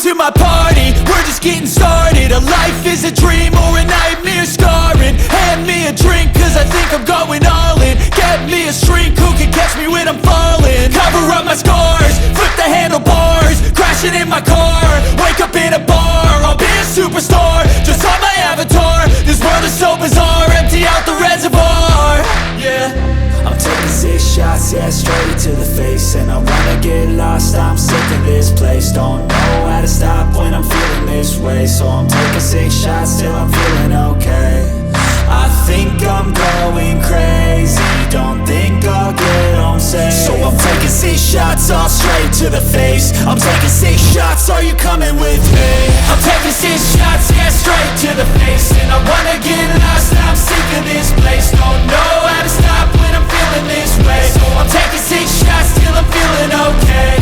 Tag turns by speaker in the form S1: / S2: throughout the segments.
S1: to my party, we're just getting started. A life is a dream or a nightmare scarring. Hand me a drink cause I think I'm going all in. Get me a shrink who can catch me when I'm falling. Cover up my scars, flip the handlebars, crashing in my car, wake up in a bar. I'll be a superstar, just on my avatar. This world is so bizarre, empty out the reservoir. Yeah,
S2: I'm taking 6 shots, yeah, straight to the face. And I wanna get lost, I'm sick of this place. Don't know how to stop when I'm feeling this way. So I'm taking 6 shots till I'm feeling okay. I think I'm going crazy, don't think I'll get home safe. So I'm taking 6 shots, all straight to the face. I'm taking 6 shots, are you coming with me?
S1: I'm taking 6 shots, yeah, straight to the face. And I wanna get lost, I'm sick of this place. Don't know how to stop when I'm feeling this way. So I'm taking 6 shots till I'm feeling okay.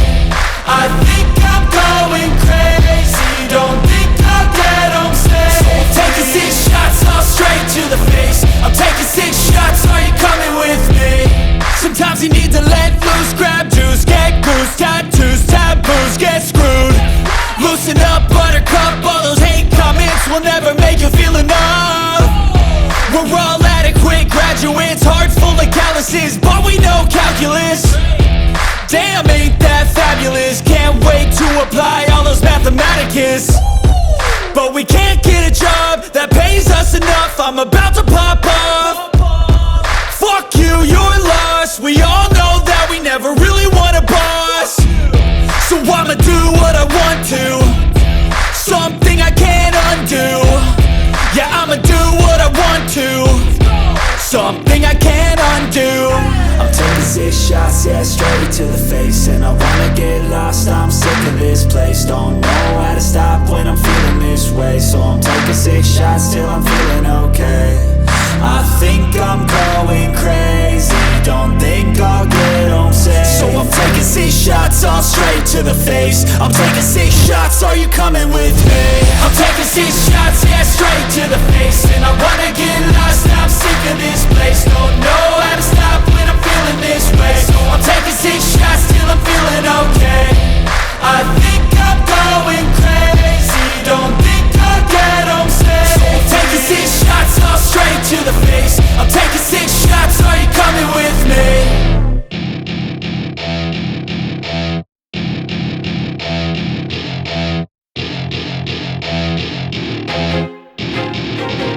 S1: I think I'm going crazy, don't think I'll get home safe. So I'm taking 6 shots, all straight to the face. I'm taking 6 shots, are you coming with me? Sometimes you need to let loose, grab juice, get goose, tattoos, taboos, get screwed. Loosen up, buttercup, all those hate comments will never make you feel enough. We're all adequate graduates, heart full of calluses, but we know calculus. Damn, ain't that fabulous? Can't wait to apply all those mathematicus. But we can't get a job that pays us enough. I'm about to pop off. Fuck you, you're lost. We all know that we never really want a boss. So I'ma do what I want to, something I can't undo. Yeah, I'ma do what I want to, something I can't undo.
S2: I'm taking 6 shots, yeah, straight to the face. And I wanna get lost, I'm sick of this place. Don't know how to stop when I'm feeling this way. So I'm taking 6 shots till I'm feeling okay. I think I'm going crazy, don't think I'll get home safe. So I'm taking 6 shots, all straight to the face. I'm taking 6 shots, are you coming with me?
S1: I'm taking 6 shots, yeah, straight to the face. And I wanna get lost, I'm sick of this place. Don't know how to stop when I'm feeling this way. So I'm taking 6 shots till I'm feeling okay. I think I'm going crazy, don't think I'll get home safe. So I'm taking 6 shots, all straight to the face. I'm taking 6 shots, are you coming with me?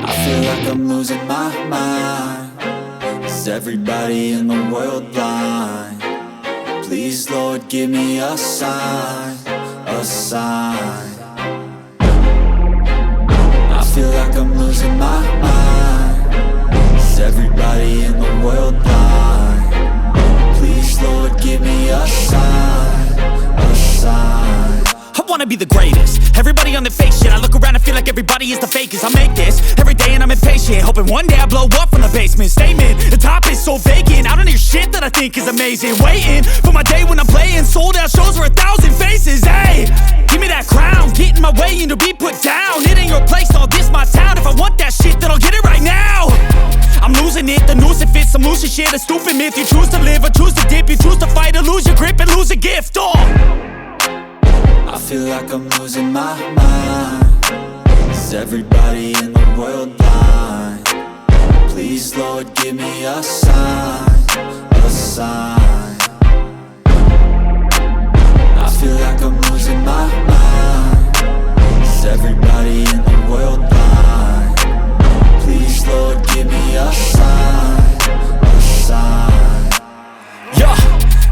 S2: I feel like I'm losing my mind. Is everybody in the world blind? Please, Lord, give me a sign, a sign. I feel like I'm losing my mind. Is everybody in the world blind? Please, Lord, give me a sign, a sign.
S1: I wanna be the greatest. Everybody on the fake shit. I look around and feel like everybody is the fakest. I make this every day and I'm impatient, hoping one day I blow up from the basement. Statement, the top is so vacant. I don't hear shit that I think is amazing. Waiting for my day when I'm playing sold out shows for 1,000 faces. Hey, give me that crown, get in my way and to be put down. It ain't your place, all this my town. If I want that shit, then I'll get it right now. I'm losing it, the noose it fits. I'm losing shit, a stupid myth. You choose to live or choose to dip. You choose to fight or lose your grip and lose a gift.
S2: I feel like I'm losing my mind. Is everybody in the world blind? Please, Lord, give me a sign, a sign. I feel like I'm losing my mind. Is everybody in the world blind? Please, Lord, give me a sign, a sign.
S1: Yeah.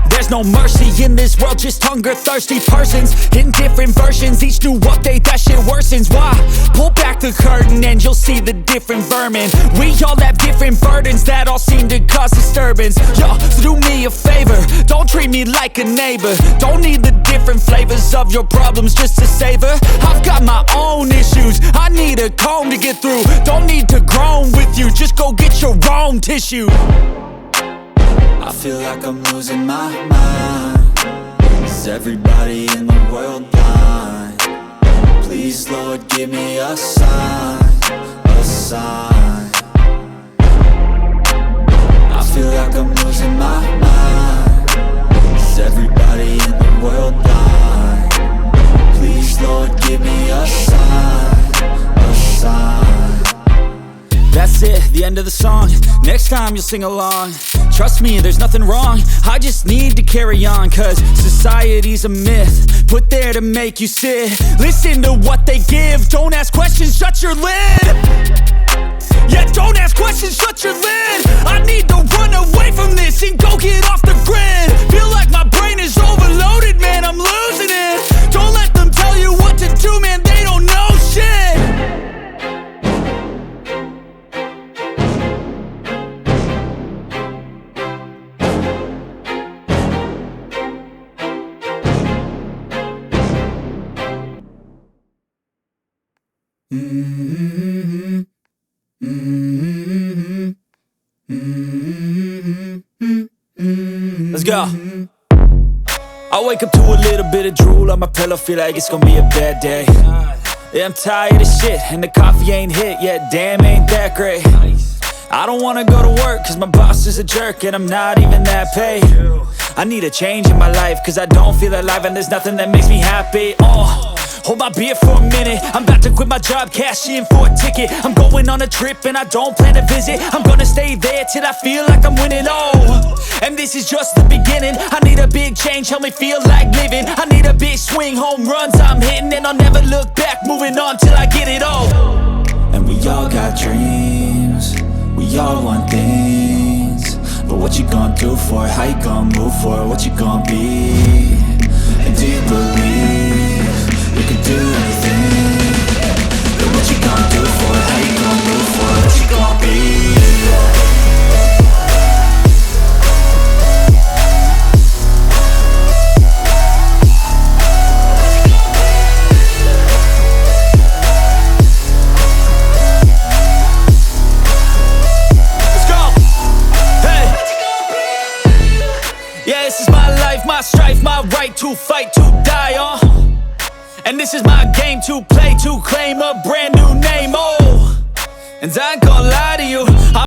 S1: There's no mercy in this world, just hunger-thirsty persons in different versions. Each new update, that shit worsens. Why? Pull back the curtain and you'll see the different vermin. We all have different burdens that all seem to cause disturbance. Yo, so do me a favor, don't treat me like a neighbor. Don't need the different flavors of your problems just to savor. I've got my own issues, I need a comb to get through. Don't need to groan with you, just go get your own tissue.
S2: I feel like I'm losing my mind. Is everybody in the world blind? Please, Lord, give me a sign, a sign. I feel like I'm losing my mind. Is everybody in the world blind? Please, Lord, end of the song. Next time you'll sing along. Trust me, there's nothing wrong. I just need to carry on, cause society's a myth put there to make you sit. Listen to what they give. Don't ask questions, shut your lid. Yeah, don't ask questions, shut your lid. I need to run away from this and go get off the grid. Feel like my brain is overloaded, man, I'm losing it. Don't let them tell you what to do, man, they don't know shit. Let's go. I wake up to a little bit of drool on my pillow, feel like it's gonna be a bad day. Yeah, I'm tired of shit, and the coffee ain't hit yet, damn, ain't that great. I don't wanna go to work, cause my boss is a jerk, and I'm not even that paid. I need a change in my life, cause I don't feel alive, and there's nothing that makes me happy. Hold my beer for a minute, I'm about to quit my job, cash in for a ticket. I'm going on a trip and I don't plan to visit. I'm gonna stay there till I feel like I'm winning, and this is just the beginning. I need a big change, help me feel like living. I need a big swing, home runs I'm hitting, and I'll never look back, moving on till I get it all. And we all got dreams, we all want things, but what you gonna do for it? How you gonna move for it? What you gonna be? And do you believe you can do anything? But what you gonna do for it? How you gonna move for it? What you gonna be? Let's go! Hey! Yeah, this is my life, my strife, my right to fight, to die, and this is my game to play, to claim a brand new name, and I ain't gonna lie to you,